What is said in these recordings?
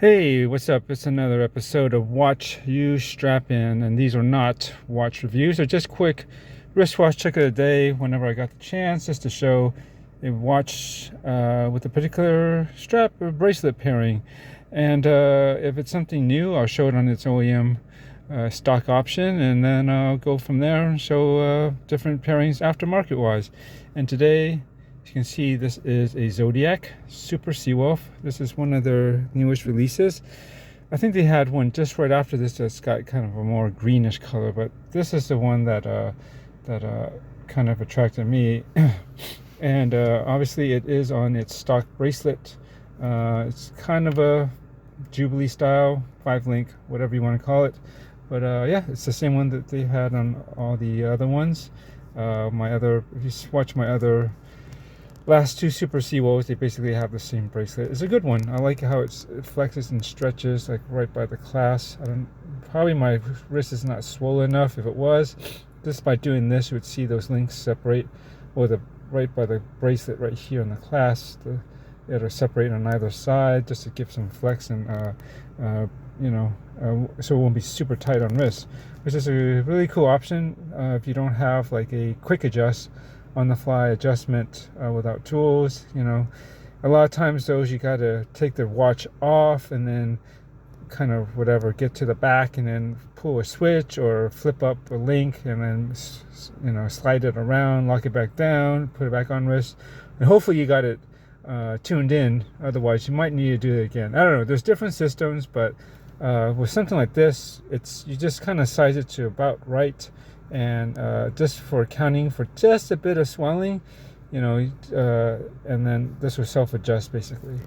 Hey, what's up? It's another episode of Watch You Strappin, and these are not watch reviews. They're just quick wristwatch check of the day whenever I got the chance, just to show a watch with a particular strap or bracelet pairing. And if it's something new, I'll show it on its OEM stock option, and then I'll go from there and show different pairings aftermarket wise. And today, as you can see, this is a Zodiac Super Sea Wolf. This is one of their newest releases. I think they had one just right after this that's got kind of a more greenish color, but this is the one that kind of attracted me. And obviously it is on its stock bracelet. It's kind of a Jubilee style, 5-link, whatever you want to call it. But yeah, it's the same one that they had on all the other ones. If you watch my other last two Super Sea Wolves, they basically have the same bracelet. It's a good one. I like how it flexes and stretches like right by the clasp. Probably my wrist is not swollen enough. If it was, just by doing this, you would see those links separate, or right by the bracelet right here on the clasp. It'll separate on either side just to give some flex and so it won't be super tight on wrist, which is a really cool option if you don't have like a quick adjust on the fly adjustment without tools. A lot of times those you got to take the watch off and then kind of get to the back and then pull a switch or flip up a link and then slide it around, lock it back down, put it back on wrist, and hopefully you got it tuned in. Otherwise you might need to do it again. I don't know, there's different systems, but with something like this, you just kind of size it to about right. And just for accounting for just a bit of swelling, and then this will self-adjust basically.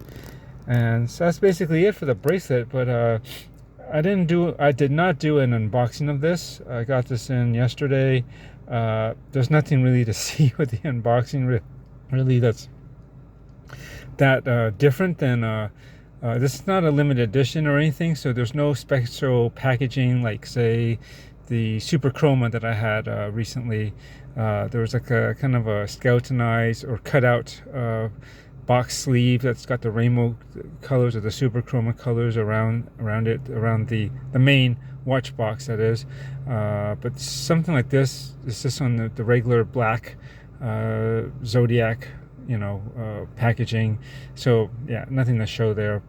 And so that's basically it for the bracelet. But I did not do an unboxing of this. I got this in yesterday. There's nothing really to see with the unboxing really that's that different than this is not a limited edition or anything, so there's no special packaging like, say, the Super Chroma that I had recently. There was like a kind of a skeletonized or cut out box sleeve that's got the rainbow colors or the Super Chroma colors around the main watch box, that is. But something like this is just on the regular black Zodiac packaging. So yeah, nothing to show there.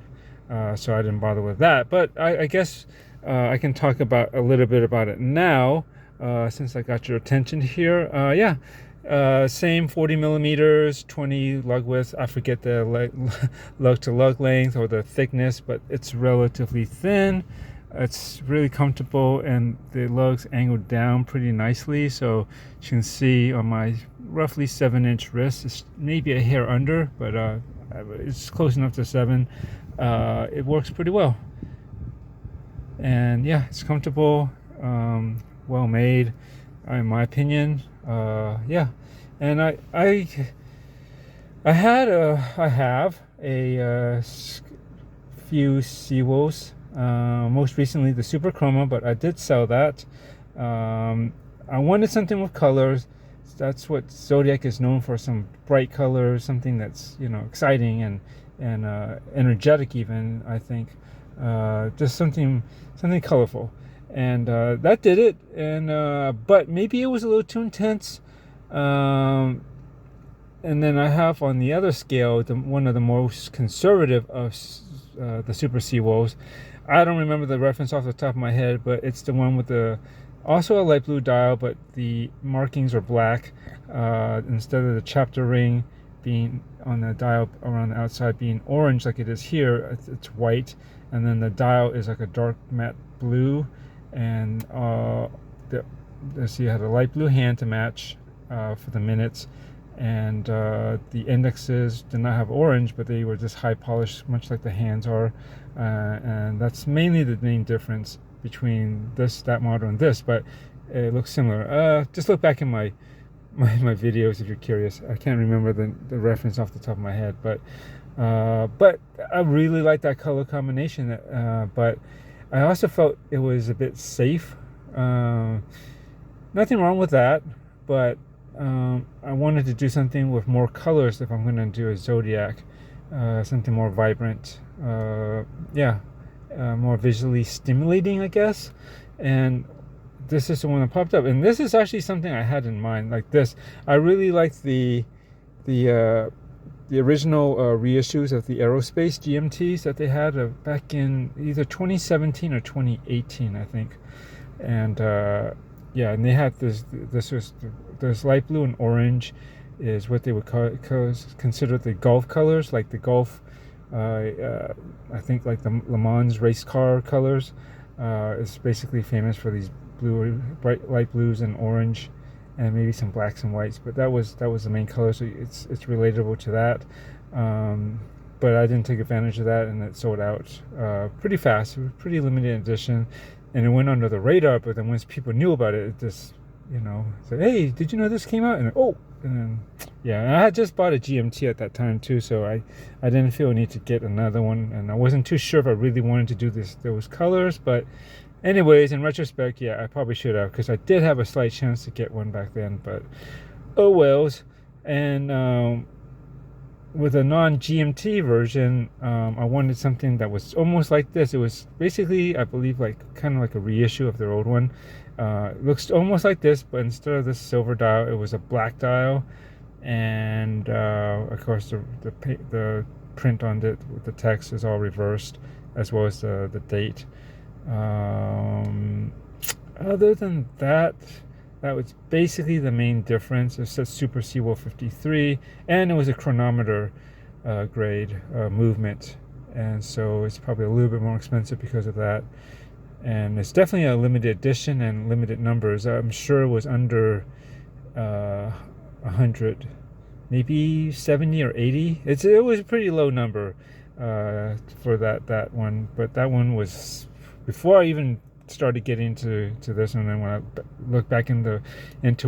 So I didn't bother with that. But I guess I can talk about a little bit about it now, since I got your attention here. Same 40 millimeters, 20 lug width. I forget the lug to lug length or the thickness, but it's relatively thin. It's really comfortable, and the lugs angled down pretty nicely. So you can see on my roughly 7-inch wrist, it's maybe a hair under, but it's close enough to 7. It works pretty well. And yeah, it's comfortable, well made, in my opinion. Yeah, and I have a few Sea Wolves, most recently the Super Chroma, but I did sell that. I wanted something with colors. That's what Zodiac is known for, some bright colors, something that's exciting and energetic even, I think. Just something colorful, and that did it. And but maybe it was a little too intense. And then I have on the other scale one of the most conservative of the Super Sea Wolves. I don't remember the reference off the top of my head, but it's the one with also a light blue dial, but the markings are black, instead of the chapter ring being on the dial around the outside being orange like it is here. It's white, and then the dial is like a dark matte blue, and let's see, I had a light blue hand to match for the minutes, and the indexes did not have orange, but they were just high polished, much like the hands are, and that's mainly the main difference between that model and this, but it looks similar. Just look back in my videos if you're curious. I can't remember the reference off the top of my head, but I really like that color combination. But I also felt it was a bit safe. Nothing wrong with that, but I wanted to do something with more colors if I'm going to do a Zodiac, something more vibrant. Yeah, more visually stimulating, I guess. And this is the one that popped up, and this is actually something I had in mind. Like this, I really like the original reissues of the Aerospace GMTs that they had back in either 2017 or 2018, I think. And yeah, and they had this light blue and orange is what they would consider the Gulf colors, like the Gulf, I think like the Le Mans race car colors. Is basically famous for these bright light blues and orange, and maybe some blacks and whites. But that was the main color, so it's relatable to that. But I didn't take advantage of that, and it sold out pretty fast. It was pretty limited edition, and it went under the radar. But then once people knew about it, it just said, "Hey, did you know this came out?" And then yeah, and I had just bought a GMT at that time too, so I didn't feel a need to get another one, and I wasn't too sure if I really wanted to do those colors. But anyways, in retrospect, yeah, I probably should have, because I did have a slight chance to get one back then, but oh wells. And with a non-GMT version, I wanted something that was almost like this. It was basically, I believe, like kind of like a reissue of their old one. Looks almost like this, but instead of this silver dial, it was a black dial, and of course the print on it with the text is all reversed, as well as the date. Other than that, that was basically the main difference. It says Super Sea Wolf 53, and it was a chronometer grade movement, and so it's probably a little bit more expensive because of that. And it's definitely a limited edition and limited numbers. I'm sure it was under 100, maybe 70 or 80. It was a pretty low number for that one. But that one was before I even started getting to this one. And when I look back into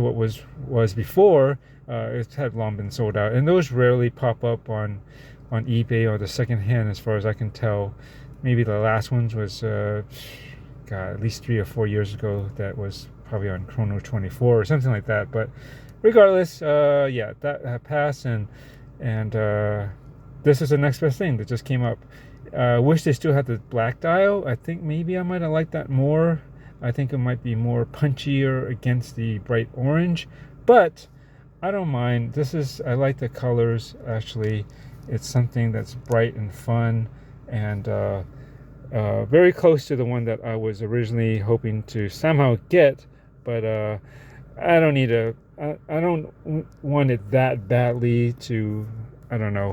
what was before, it had long been sold out. And those rarely pop up on eBay or the second hand, as far as I can tell. Maybe the last ones was at least 3 or 4 years ago. That was probably on Chrono 24 or something like that. But regardless, yeah, that passed, and this is the next best thing that just came up. Wish they still had the black dial. I think maybe I might have liked that more. I think it might be more punchier against the bright orange, but I don't mind. I like the colors, actually. It's something that's bright and fun, and very close to the one that I was originally hoping to somehow get, but I don't want it that badly to, I don't know,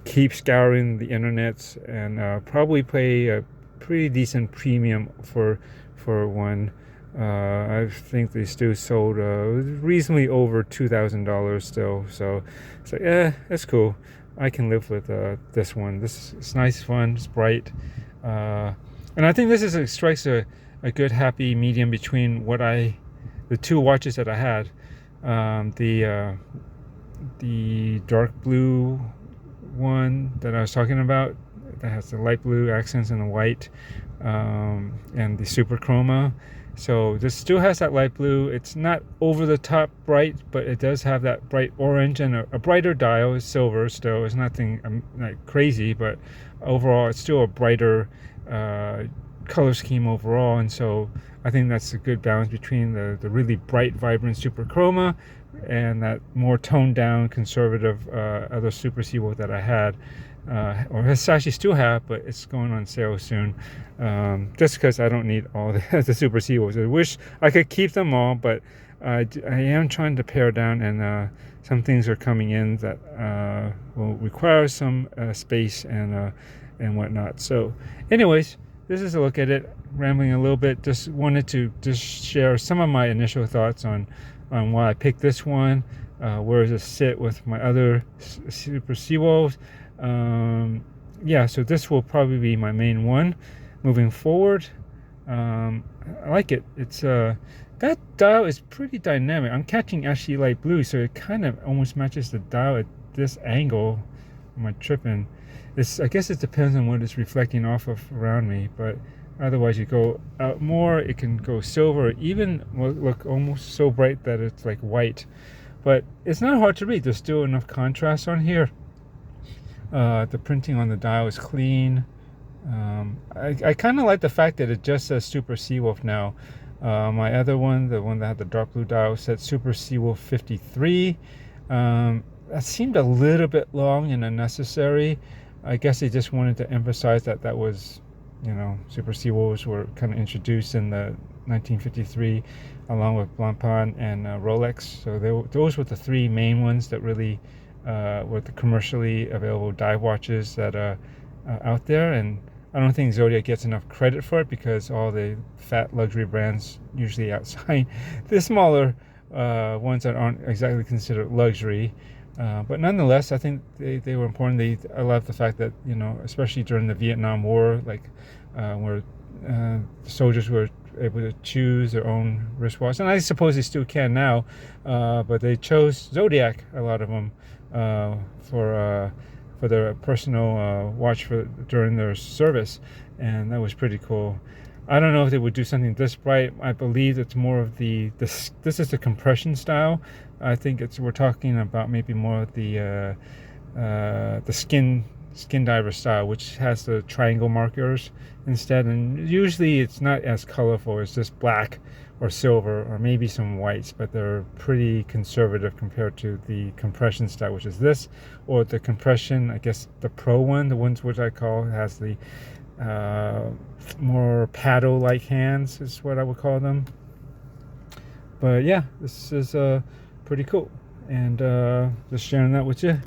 keep scouring the internet, and probably pay a pretty decent premium for one. I think they still sold reasonably over $2,000 still, so it's like, that's cool. I can live with this one. It's nice, fun, it's bright. And I think this strikes a good happy medium between the two watches that I had. The dark blue one that I was talking about, that has the light blue accents and the white, and the Super Chroma. So this still has that light blue. It's not over the top bright, but it does have that bright orange, and a brighter dial. Is silver still. It's nothing like crazy, but overall it's still a brighter color scheme overall. And so I think that's a good balance between the really bright, vibrant Super Chroma and that more toned down, conservative other Super Sea Wolf that I had, or actually still have, but it's going on sale soon. Just because I don't need all the Super Sea Wolves. I wish I could keep them all, but I am trying to pare down, and some things are coming in that will require some space and whatnot. So anyways, this is a look at it. Rambling a little bit, just wanted to share some of my initial thoughts on why I picked this one. Where does it sit with my other Super Sea Wolves? Yeah, so this will probably be my main one moving forward. I like it. It's that dial is pretty dynamic. I'm catching actually light blue, so it kind of almost matches the dial at this angle. Am I tripping? I guess it depends on what it's reflecting off of around me, but otherwise you go out more, it can go silver, even look almost so bright that it's like white. But it's not hard to read. There's still enough contrast on here. The printing on the dial is clean. I kind of like the fact that it just says Super Sea Wolf now. My other one, the one that had the dark blue dial, said Super Sea Wolf 53. That seemed a little bit long and unnecessary. I guess they just wanted to emphasize that that was, you know, Super Sea Wolves were kind of introduced in the 1953 along with Blancpain and Rolex. So those were the three main ones that really were the commercially available dive watches that are out there. And I don't think Zodiac gets enough credit for it, because all the fat luxury brands usually outshine the smaller ones that aren't exactly considered luxury. But nonetheless, I think they were important. I love the fact that, you know, especially during the Vietnam War, like where soldiers were able to choose their own wristwatch, and I suppose they still can now, but they chose Zodiac, a lot of them, for their personal watch during their service, and that was pretty cool. I don't know if they would do something this bright. I believe it's more of this is the compression style. I think we're talking about maybe more of the skin diver style, which has the triangle markers instead, and usually it's not as colorful. It's just black or silver or maybe some whites, but they're pretty conservative compared to the compression style, which is this, or the compression, I guess the pro one, the ones which I call has the more paddle like hands is what I would call them. But yeah, this is pretty cool, and just sharing that with you.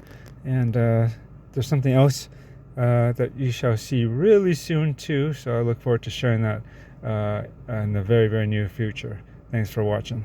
And there's something else that you shall see really soon too, so I look forward to sharing that in the very, very near future. Thanks for watching.